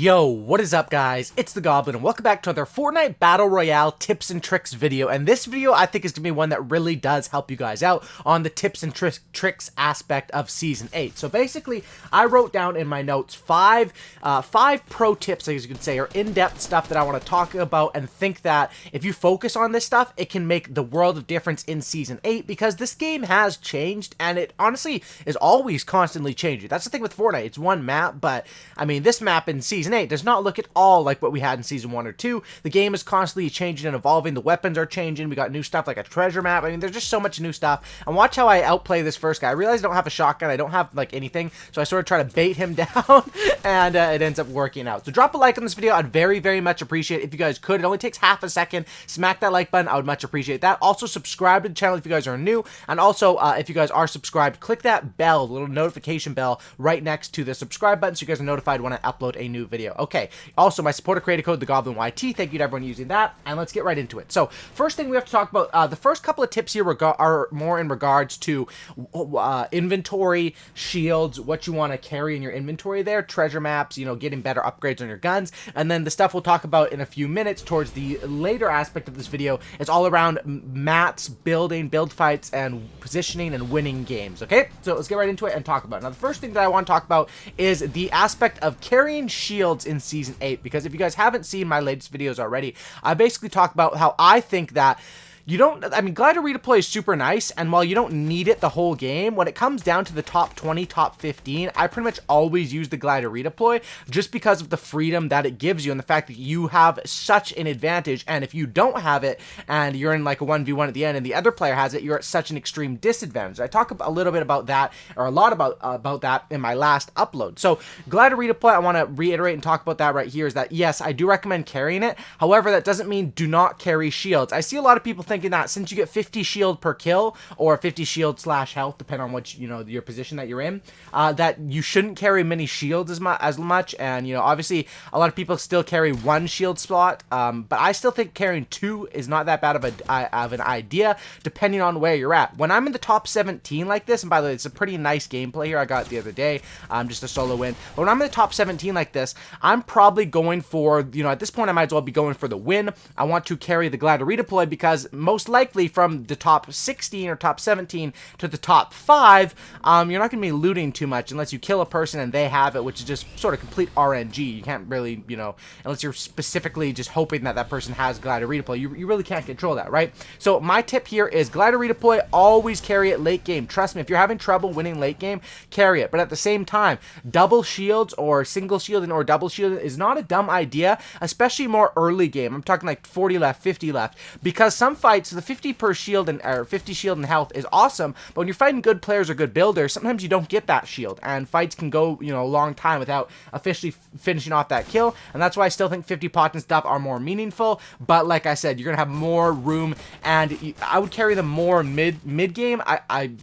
Yo, what is up guys? It's the Goblin and welcome back to another Fortnite Battle Royale tips and tricks video. And this video I think is going to be one that really does help you guys out on the tips and tricks aspect of Season 8. So basically, I wrote down in my notes five pro tips, as you can say, or in-depth stuff that I want to talk about and think that if you focus on this stuff, it can make the world of difference in Season 8 because this game has changed and it honestly is always constantly changing. That's the thing with Fortnite. It's one map, but I mean, this map in Season 8 does not look at all like what we had in Season 1 or 2. The game is constantly changing and evolving. The weapons are changing. We got new stuff like a treasure map. I mean, there's just so much new stuff. And watch how I outplay this first guy. I realize I don't have a shotgun. I don't have, like, anything. So I sort of try to bait him down, and it ends up working out. So drop a like on this video. I'd very, very much appreciate it if you guys could. It only takes half a second. Smack that like button. I would much appreciate that. Also, subscribe to the channel if you guys are new. And also, if you guys are subscribed, click that bell, the little notification bell right next to the subscribe button so you guys are notified when I upload a new video. Okay. Also, my supporter creator code, TheGoblinYT. Thank you to everyone using that. And let's get right into it. So, first thing we have to talk about, the first couple of tips here are more in regards to inventory, shields, what you want to carry in your inventory there, treasure maps, you know, getting better upgrades on your guns. And then the stuff we'll talk about in a few minutes towards the later aspect of this video is all around mats, building, build fights, and positioning and winning games. Okay? So, let's get right into it and talk about it. Now, the first thing that I want to talk about is the aspect of carrying shields in Season 8, because if you guys haven't seen my latest videos already, I basically talk about how I think that you don't, I mean, glider redeploy is super nice, and while you don't need it the whole game, when it comes down to the top 20, top 15, I pretty much always use the glider redeploy just because of the freedom that it gives you and the fact that you have such an advantage, and if you don't have it and you're in like a 1v1 at the end and the other player has it, you're at such an extreme disadvantage. I talk a little bit about that, or a lot about that in my last upload. So glider redeploy, I want to reiterate and talk about that right here, is that yes, I do recommend carrying it. However, that doesn't mean do not carry shields. I see a lot of people thinking that since you get 50 shield per kill or 50 shield slash health, depending on what, you know, your position that you're in, that you shouldn't carry many shields as much. And, you know, obviously a lot of people still carry one shield slot, but I still think carrying two is not that bad of an idea, depending on where you're at. When I'm in the top 17 like this, and by the way, it's a pretty nice gameplay here I got the other day, just a solo win. But when I'm in the top 17 like this, I'm probably going for, you know, at this point I might as well be going for the win. I want to carry the glider redeploy because most likely from the top 16 or top 17 to the top 5, you're not going to be looting too much unless you kill a person and they have it, which is just sort of complete RNG. You can't really, you know, unless you're specifically just hoping that that person has glider redeploy, you really can't control that, right? So my tip here is glider redeploy, always carry it late game. Trust me, if you're having trouble winning late game, carry it. But at the same time, double shields or single shielding or double shielding is not a dumb idea, especially more early game. I'm talking like 40 left, 50 left, because some fights, the 50 per shield and or 50 shield and health is awesome, but when you're fighting good players or good builders, sometimes you don't get that shield, and fights can go, you know, a long time without officially finishing off that kill, and that's why I still think 50 pots and stuff are more meaningful. But like I said, you're gonna have more room, and I would carry them more mid game. I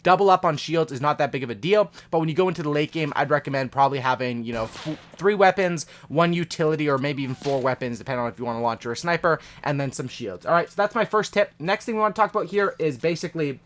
double up on shields is not that big of a deal, but when you go into the late game, I'd recommend probably having, you know, 3 weapons, 1 utility, or maybe even 4 weapons, depending on if you want to launch or a sniper, and then some shields. All right, so that's my first tip. Next thing we want to talk about here is basically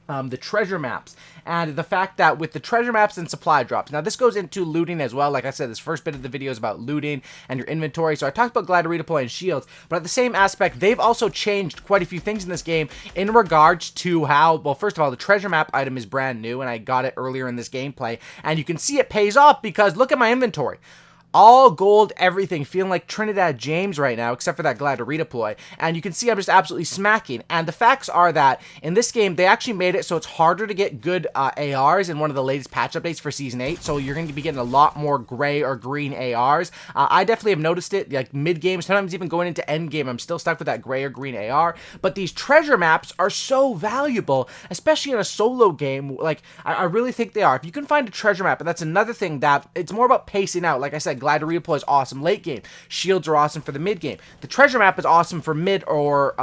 the treasure maps, and the fact that with the treasure maps and supply drops, now this goes into looting as well. Like I said, this first bit of the video is about looting and your inventory, so I talked about glider redeploy and shields, but at the same aspect, they've also changed quite a few things in this game in regards to how, well, first of all, the treasure map item is brand new, and I got it earlier in this gameplay, and you can see it pays off because look at my inventory. All gold, everything, feeling like Trinidad James right now, except for that glider redeploy. And you can see I'm just absolutely smacking. And the facts are that in this game, they actually made it so it's harder to get good ARs in one of the latest patch updates for Season 8. So you're going to be getting a lot more gray or green ARs. I definitely have noticed it, like mid-game, sometimes even going into end-game, I'm still stuck with that gray or green AR. But these treasure maps are so valuable, especially in a solo game. Like, I really think they are. If you can find a treasure map, and that's another thing that it's more about pacing out. Like I said, glider redeploy is awesome late game. Shields are awesome for the mid game. The treasure map is awesome for mid or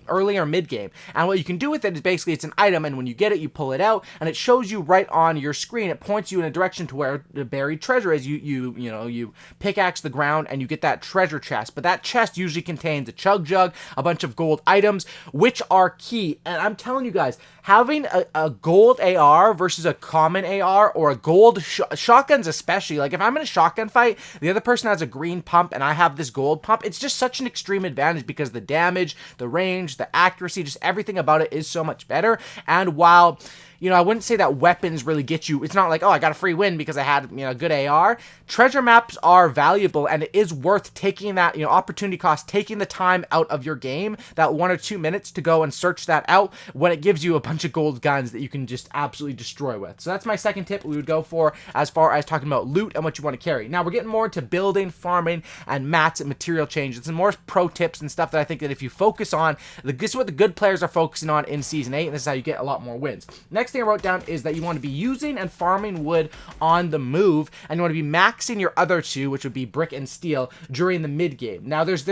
early or mid game. And what you can do with it is basically it's an item, and when you get it, you pull it out, and it shows you right on your screen. It points you in a direction to where the buried treasure is. You pickaxe the ground, and you get that treasure chest. But that chest usually contains a chug jug, a bunch of gold items, which are key. And I'm telling you guys, having a gold AR versus a common AR or a gold shotguns especially, like if I'm in a shotgun fight, the other person has a green pump and I have this gold pump, it's just such an extreme advantage because the damage, the range, the accuracy, just everything about it is so much better. And while, you know, I wouldn't say that weapons really get you. It's not like, oh, I got a free win because I had, you know, a good AR. Treasure maps are valuable, and it is worth taking that, you know, opportunity cost, taking the time out of your game, that 1 or 2 minutes to go and search that out when it gives you a bunch of gold guns that you can just absolutely destroy with. So that's my second tip we would go for as far as talking about loot and what you want to carry. Now we're getting more into building, farming, and mats and material changes and more pro tips and stuff that I think that if you focus on, this is what the good players are focusing on in Season 8, and this is how you get a lot more wins. Next thing I wrote down is that you want to be using and farming wood on the move, and you want to be maxing your other two, which would be brick and steel, during the mid game. Now there's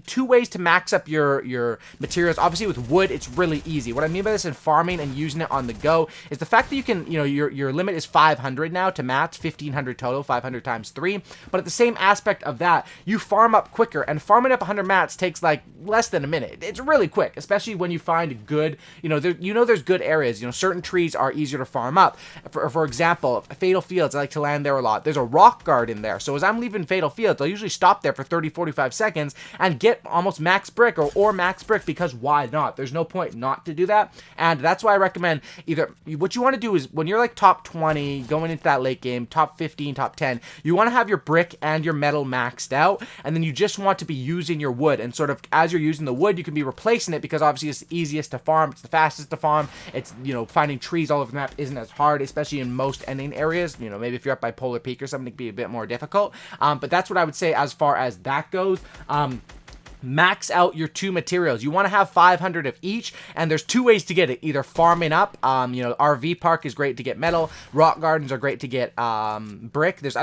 two ways to max up your materials. Obviously with wood it's really easy. What I mean by this in farming and using it on the go is the fact that you can, you know, your limit is 500 now to match 1500 total, 500 times 3, but at the same aspect of that, you farm up quicker, and farming up 100 mats takes like less than a minute. It's really quick, especially when you find good, you know, there's good areas. You know, certain trees are easier to farm up. For example, Fatal Fields, I like to land there a lot. There's a rock guard in there, so as I'm leaving Fatal Fields, I'll usually stop there for 30-45 seconds and get almost max brick or max brick, because why not? There's no point not to do that, and that's why I recommend either, what you want to do is when you're like top 20 going into that late game, top 15, top 10, you want to have your brick and your metal maxed out, and then you just want to be using your wood, and sort of as you're using the wood, you can be replacing it, because obviously it's the easiest to farm, it's the fastest to farm, it's, you know, finding trees all over the map isn't as hard, especially in most ending areas. You know, maybe if you're up by Polar Peak or something, it can be a bit more difficult, but that's what I would say as far as that goes. Max out your two materials. You want to have 500 of each, and there's two ways to get it. Either farming up, you know, RV Park is great to get metal, rock gardens are great to get brick. There's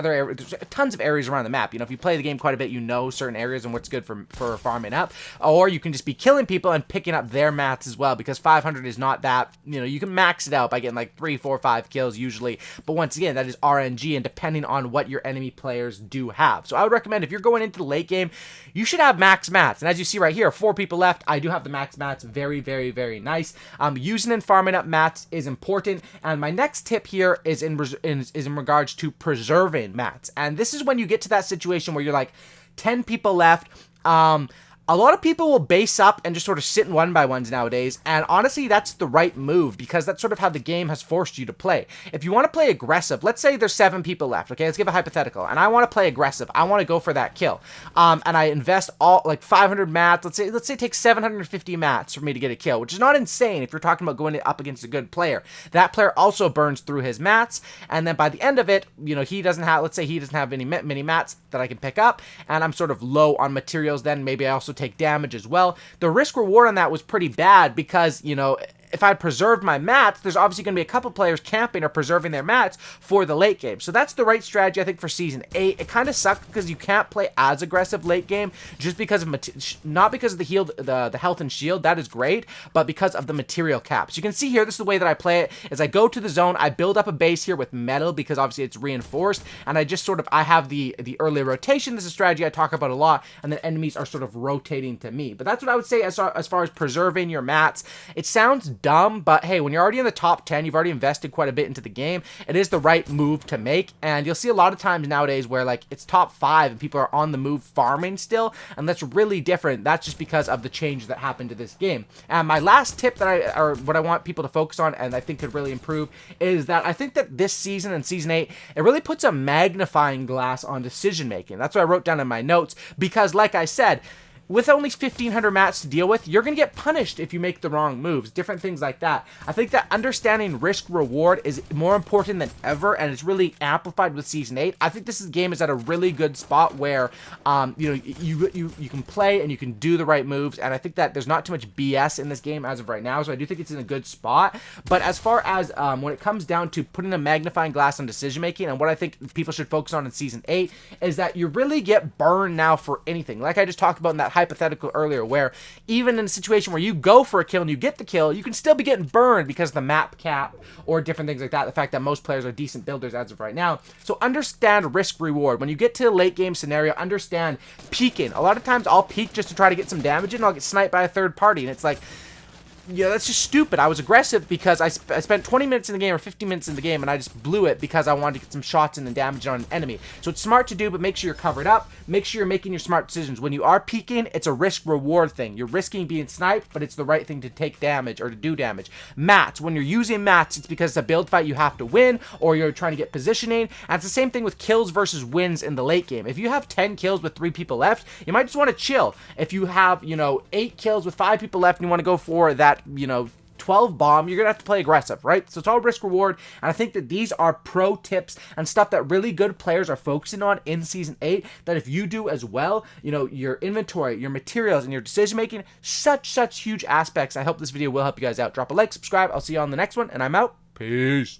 tons of areas around the map. You know, if you play the game quite a bit, you know certain areas and what's good for farming up. Or you can just be killing people and picking up their mats as well, because 500 is not that, you know, you can max it out by getting like 3, 4, 5 kills usually, but once again, that is RNG and depending on what your enemy players do have. So I would recommend, if you're going into the late game, you should have max mats. And as you see right here, 4 people left. I do have the max mats. Very, very, very nice. Using and farming up mats is important. And my next tip here is in regards to preserving mats. And this is when you get to that situation where you're like 10 people left. A lot of people will base up and just sort of sit in 1x1s nowadays, and honestly, that's the right move, because that's sort of how the game has forced you to play. If you want to play aggressive, let's say there's 7 people left, okay, let's give a hypothetical, and I want to play aggressive, I want to go for that kill, and I invest all, like 500 mats, let's say it takes 750 mats for me to get a kill, which is not insane if you're talking about going up against a good player. That player also burns through his mats, and then by the end of it, you know, he doesn't have, let's say he doesn't have any mini mats that I can pick up, and I'm sort of low on materials, then maybe I also take damage as well. The risk reward on that was pretty bad, because, you know, if I preserved my mats, there's obviously going to be a couple players camping or preserving their mats for the late game. So that's the right strategy, I think, for Season 8. It kind of sucks because you can't play as aggressive late game just because of, not because of the health and shield, that is great, but because of the material caps. You can see here, this is the way that I play it, is I go to the zone, I build up a base here with metal because obviously it's reinforced, and I just sort of, I have the early rotation. This is a strategy I talk about a lot, and then enemies are sort of rotating to me. But that's what I would say as far as preserving your mats. It sounds dumb, but hey, when you're already in the top 10, you've already invested quite a bit into the game, it is the right move to make. And you'll see a lot of times nowadays where like it's top 5 and people are on the move farming still, and that's really different. That's just because of the change that happened to this game. And my last tip that what I want people to focus on, and I think could really improve, is that I think that this season and Season 8, it really puts a magnifying glass on decision making. That's what I wrote down in my notes, because like I said, with only 1,500 mats to deal with, you're going to get punished if you make the wrong moves, different things like that. I think that understanding risk-reward is more important than ever, and it's really amplified with Season 8. I think this game is at a really good spot where, you know, you can play and you can do the right moves, and I think that there's not too much BS in this game as of right now, so I do think it's in a good spot. But as far as when it comes down to putting a magnifying glass on decision-making, and what I think people should focus on in Season 8, is that you really get burned now for anything. Like I just talked about in that hypothetical earlier, where even in a situation where you go for a kill and you get the kill, you can still be getting burned because of the map cap or different things like that, the fact that most players are decent builders as of right now. So understand risk reward. When you get to a late game scenario, understand peeking. A lot of times I'll peek just to try to get some damage in, and I'll get sniped by a third party, and it's like, yeah, that's just stupid. I was aggressive because I spent 20 minutes in the game or 15 minutes in the game, and I just blew it because I wanted to get some shots in and damage on an enemy. So it's smart to do, but make sure you're covered up. Make sure you're making your smart decisions. When you are peeking, it's a risk-reward thing. You're risking being sniped, but it's the right thing to take damage or to do damage. Mats, when you're using mats, it's because it's a build fight you have to win, or you're trying to get positioning. And it's the same thing with kills versus wins in the late game. If you have 10 kills with 3 people left, you might just want to chill. If you have, 8 kills with 5 people left and you want to go for that, 12 bomb, you're gonna have to play aggressive, right? So it's all risk reward, and I think that these are pro tips and stuff that really good players are focusing on in Season 8, that if you do as well, your inventory, your materials, and your decision making, such huge aspects. I hope this video will help you guys out. Drop a like, subscribe, I'll see you on the next one, and I'm out. Peace.